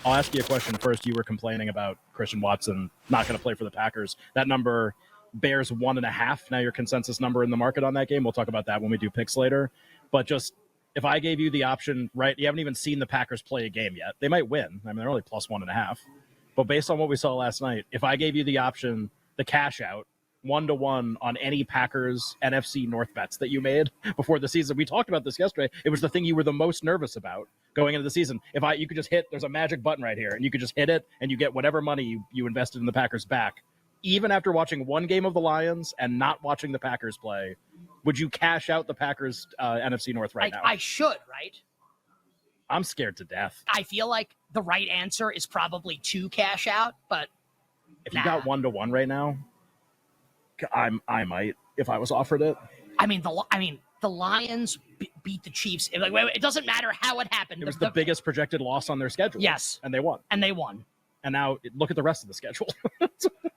I'll ask you a question first. You were complaining about Christian Watson not going to play for the Packers. That number, Bears 1.5. Now your consensus number in the market on that game. We'll talk about that when we do picks later. But just if I gave you the option, right, you haven't even seen the Packers play a game yet. They might win. I mean, they're only plus 1.5. But based on what we saw last night, if I gave you the option, the cash out, 1-to-1 on any Packers NFC North bets that you made before the season. We talked about this yesterday. It was the thing you were the most nervous about going into the season. You could just hit, there's a magic button right here, and you could just hit it, and you get whatever money you invested in the Packers back. Even after watching one game of the Lions and not watching the Packers play, would you cash out the Packers NFC North right now? I should, right? I'm scared to death. I feel like the right answer is probably to cash out, but if you got 1-to-1 right now, I might if I was offered it. I mean, the Lions beat the Chiefs. It doesn't matter how it happened. It was the biggest projected loss on their schedule. Yes, and they won. And now look at the rest of the schedule.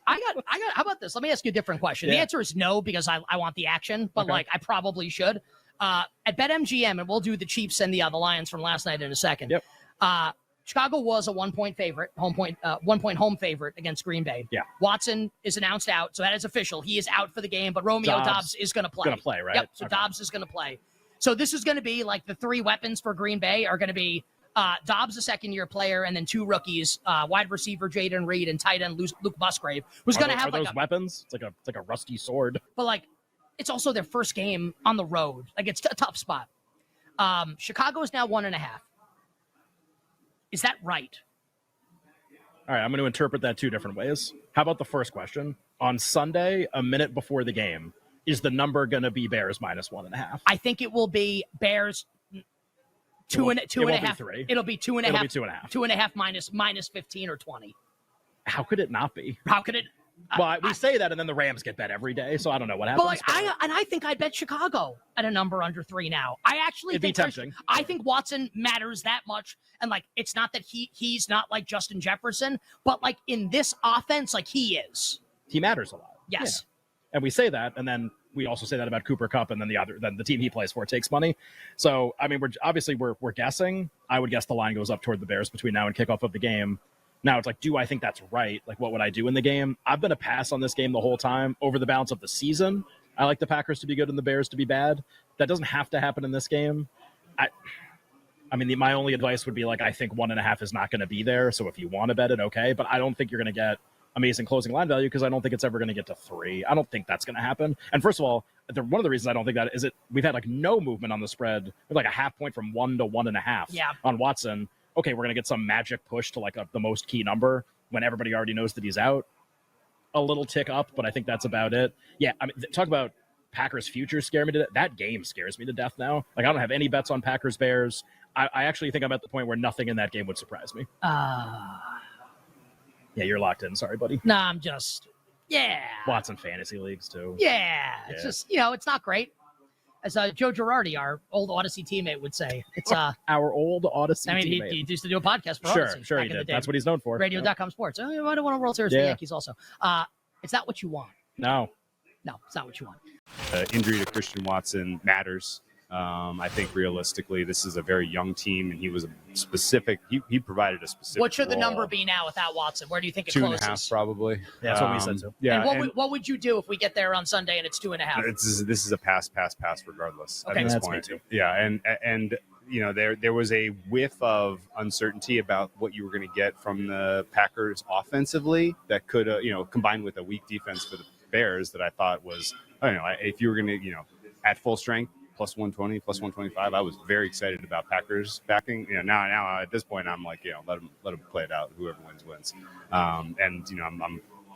I got. How about this? Let me ask you a different question. Yeah. The answer is no because I want the action, but I probably should. At BetMGM, and we'll do the Chiefs and the Lions from last night in a second. Yep. Chicago was a 1-point favorite, 1-point home favorite against Green Bay. Yeah. Watson is announced out, so that is official. He is out for the game, but Romeo Doubs is going to play. Going to play, right? Yep. So Doubs is going to play. So this is going to be like the three weapons for Green Bay are going to be Doubs, a second-year player, and then two rookies, wide receiver Jaden Reed and tight end Luke Musgrave, who's going to have those weapons. It's like a rusty sword. But it's also their first game on the road. It's a tough spot. Chicago is now 1.5. Is that right? All right, I'm going to interpret that two different ways. How about the first question? On Sunday, a minute before the game, is the number going to be Bears minus 1.5? I think it will be Bears two and a half. It'll be 2.5. It'll be 2.5. 2.5 minus 15 or 20. How could it not be? How could it? Well, we say that, and then the Rams get bet every day, so I don't know what happens. But I think I'd bet Chicago at a number under 3 now. I actually It'd think be tempting. I think Watson matters that much, and it's not that he's not like Justin Jefferson, but in this offense, he is. He matters a lot. Yes, and we say that, and then we also say that about Cooper Kupp, and then the team he plays for takes money. So I mean, we're guessing. I would guess the line goes up toward the Bears between now and kickoff of the game. Now it's do I think that's right? What would I do in the game? I've been a pass on this game the whole time. Over the balance of the season, I like the Packers to be good and the Bears to be bad. That doesn't have to happen in this game. I mean, my only advice would be I think 1.5 is not going to be there. So if you want to bet it, okay. But I don't think you're going to get amazing closing line value because I don't think it's ever going to get to 3. I don't think that's going to happen. And first of all, one of the reasons I don't think that is we've had no movement on the spread with a half point from 1 to 1.5 on Watson. Okay, we're going to get some magic push to the most key number when everybody already knows that he's out. A little tick up, but I think that's about it. Yeah, I mean, talk about Packers future scare me to death. That game scares me to death now. I don't have any bets on Packers Bears. I actually think I'm at the point where nothing in that game would surprise me. Yeah, you're locked in. Sorry, buddy. No, I'm just, Watson fantasy leagues too. Yeah. It's just, it's not great. As Joe Girardi, our old Odyssey teammate, would say. It's our old Odyssey teammate. He used to do a podcast for Odyssey. Sure, he did. That's what he's known for. Radio.com Sports. Oh, you might have won a World Series for the Yankees also. It's not what you want. No, it's not what you want. Injury to Christian Watson matters. I think realistically, this is a very young team, and he was a specific. He provided a specific. What should the role. number be now without Watson? Where do you think it closes? 2.5 probably. Yeah, that's what we said too. Yeah. And what would you do if we get there on Sunday and it's 2.5? This is a pass regardless. Okay, at this that's point. me too. Yeah, and there was a whiff of uncertainty about what you were going to get from the Packers offensively that could combined with a weak defense for the Bears that I thought was if you were going to at full strength. Plus 120, plus 125. I was very excited about Packers backing. Now at this point, I'm let them play it out. Whoever wins. I'm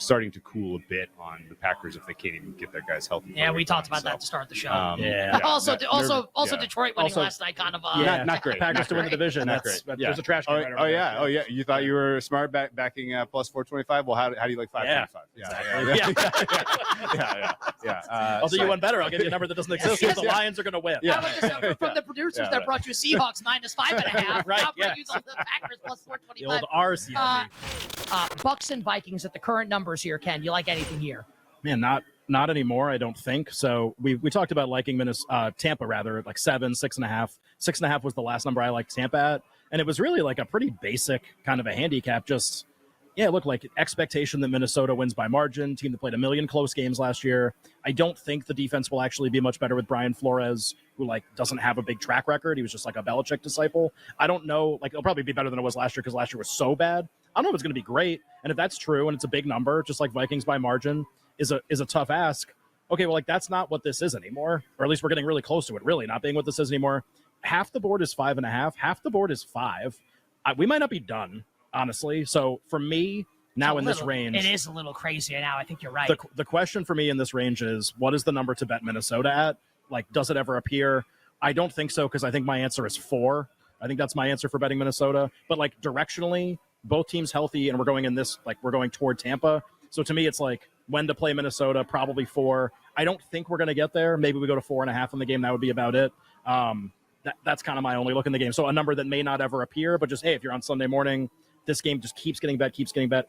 starting to cool a bit on the Packers if they can't even get their guys healthy. Yeah, we talked about that to start the show. Also, Detroit winning last night, kind of. Not great. Packers to win the division. Not great. There's a trash can. Oh yeah. You thought you were smart backing plus 425. Well, how do you like 525? Yeah. I'll do you one better. I'll give you a number that doesn't exist. The Lions are going to win. How about this, from the producers that brought you Seahawks minus 5.5. Right. Now bring you the Packers plus 425. The old RC. Bucks and Vikings at the current numbers here. Ken, you like anything here? Man, not anymore. I don't think so. We talked about liking Tampa rather at 7, 6.5. 6.5 was the last number I liked Tampa at. And it was really like a pretty basic kind of a handicap. Just, yeah, look, like expectation that Minnesota wins by margin, team that played a million close games last year. I don't think the defense will actually be much better with Brian Flores, who like doesn't have a big track record. He was just like a Belichick disciple. I don't know, like it'll probably be better than it was last year because last year was so bad. I don't know if it's going to be great. And if that's true and it's a big number, just like Vikings by margin is a tough ask. Okay, well, like that's not what this is anymore, or at least we're getting really close to it, really not being what this is anymore. Half the board is 5.5, half the board is 5. We might not be done, honestly. So for me, now in this range, it is a little crazier now. I think you're right. The question for me in this range is, what is the number to bet Minnesota at? Like, does it ever appear? I don't think so, because I think my answer is 4. I think that's my answer for betting Minnesota. But like directionally, both teams healthy, and we're going in this, like we're going toward Tampa. So to me, it's like when to play Minnesota, probably 4. I don't think we're going to get there. Maybe we go to 4.5 in the game. That would be about it. That's kind of my only look in the game. So a number that may not ever appear, but just, hey, if you're on Sunday morning, this game just keeps getting bet.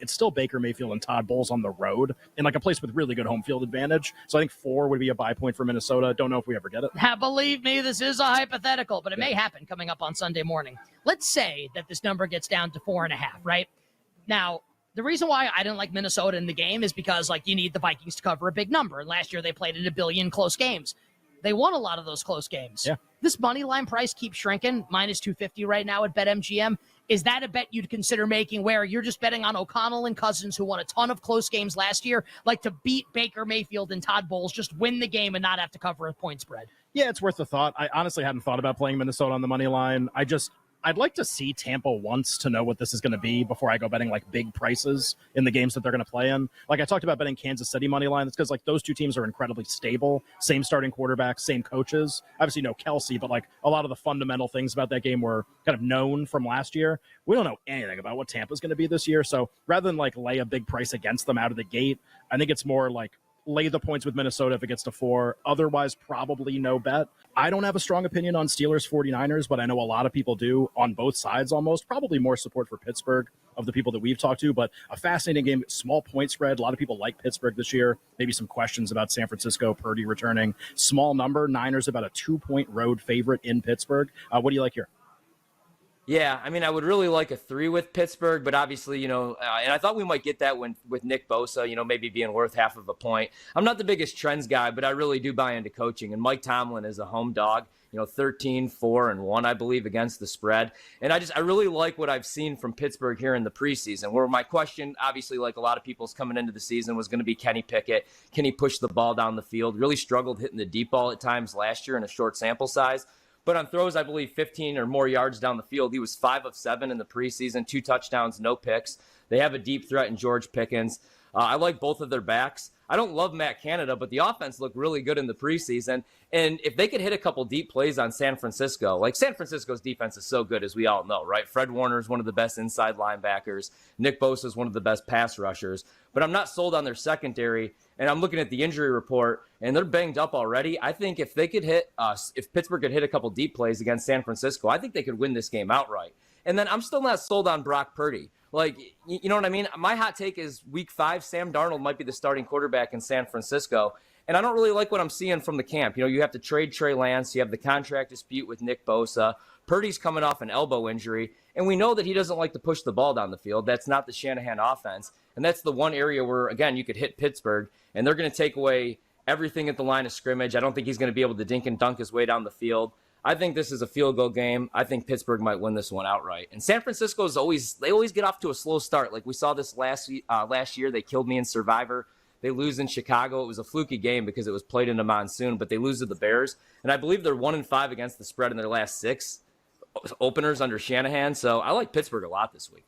It's still Baker Mayfield and Todd Bowles on the road in like a place with really good home field advantage. So I think 4 would be a buy point for Minnesota. Don't know if we ever get it. Believe me, this is a hypothetical, but it may happen coming up on Sunday morning. Let's say that this number gets down to 4.5, right? Now, the reason why I didn't like Minnesota in the game is because like you need the Vikings to cover a big number. And last year they played in a billion close games. They won a lot of those close games. Yeah. This money line price keeps shrinking, minus 250 right now at BetMGM. Is that a bet you'd consider making where you're just betting on O'Connell and Cousins, who won a ton of close games last year, like to beat Baker Mayfield and Todd Bowles, just win the game and not have to cover a point spread? Yeah, it's worth a thought. I honestly hadn't thought about playing Minnesota on the money line. I'd like to see Tampa once to know what this is going to be before I go betting like big prices in the games that they're going to play in. Like I talked about betting Kansas City money line. It's because like those two teams are incredibly stable. Same starting quarterbacks, same coaches. Obviously no Kelsey, but like a lot of the fundamental things about that game were kind of known from last year. We don't know anything about what Tampa's going to be this year. So rather than like lay a big price against them out of the gate, I think it's more like lay the points with Minnesota if it gets to 4. Otherwise, probably no bet. I don't have a strong opinion on Steelers 49ers, but I know a lot of people do on both sides almost. Probably more support for Pittsburgh of the people that we've talked to, but a fascinating game, small point spread. A lot of people like Pittsburgh this year. Maybe some questions about San Francisco, Purdy returning. Small number, Niners about a 2-point road favorite in Pittsburgh. What do you like here? Yeah, I mean, I would really like a 3 with Pittsburgh, but obviously, and I thought we might get that with Nick Bosa, maybe being worth half of a point. I'm not the biggest trends guy, but I really do buy into coaching. And Mike Tomlin is a home dog, 13-4-1, I believe, against the spread. And I really like what I've seen from Pittsburgh here in the preseason, where my question, obviously, like a lot of people's coming into the season, was going to be Kenny Pickett. Can he push the ball down the field? Really struggled hitting the deep ball at times last year in a short sample size. But on throws, I believe 15 or more yards down the field, he was 5 of 7 in the preseason, 2 touchdowns, no picks. They have a deep threat in George Pickens. I like both of their backs. I don't love Matt Canada, but the offense looked really good in the preseason. And if they could hit a couple deep plays on San Francisco, like San Francisco's defense is so good, as we all know, right? Fred Warner is one of the best inside linebackers. Nick Bosa is one of the best pass rushers. But I'm not sold on their secondary. And I'm looking at the injury report, and they're banged up already. I think if they could if Pittsburgh could hit a couple deep plays against San Francisco, I think they could win this game outright. And then I'm still not sold on Brock Purdy. Like, you know what I mean? My hot take is week 5, Sam Darnold might be the starting quarterback in San Francisco. And I don't really like what I'm seeing from the camp. You have to trade Trey Lance. You have the contract dispute with Nick Bosa. Purdy's coming off an elbow injury. And we know that he doesn't like to push the ball down the field. That's not the Shanahan offense. And that's the one area where, again, you could hit Pittsburgh. And they're going to take away everything at the line of scrimmage. I don't think he's going to be able to dink and dunk his way down the field. I think this is a field goal game. I think Pittsburgh might win this one outright. And San Francisco always get off to a slow start. Like we saw this last year. They killed me in Survivor. They lose in Chicago. It was a fluky game because it was played in a monsoon, but they lose to the Bears. And I believe they're 1-5 against the spread in their last 6 openers under Shanahan. So I like Pittsburgh a lot this week.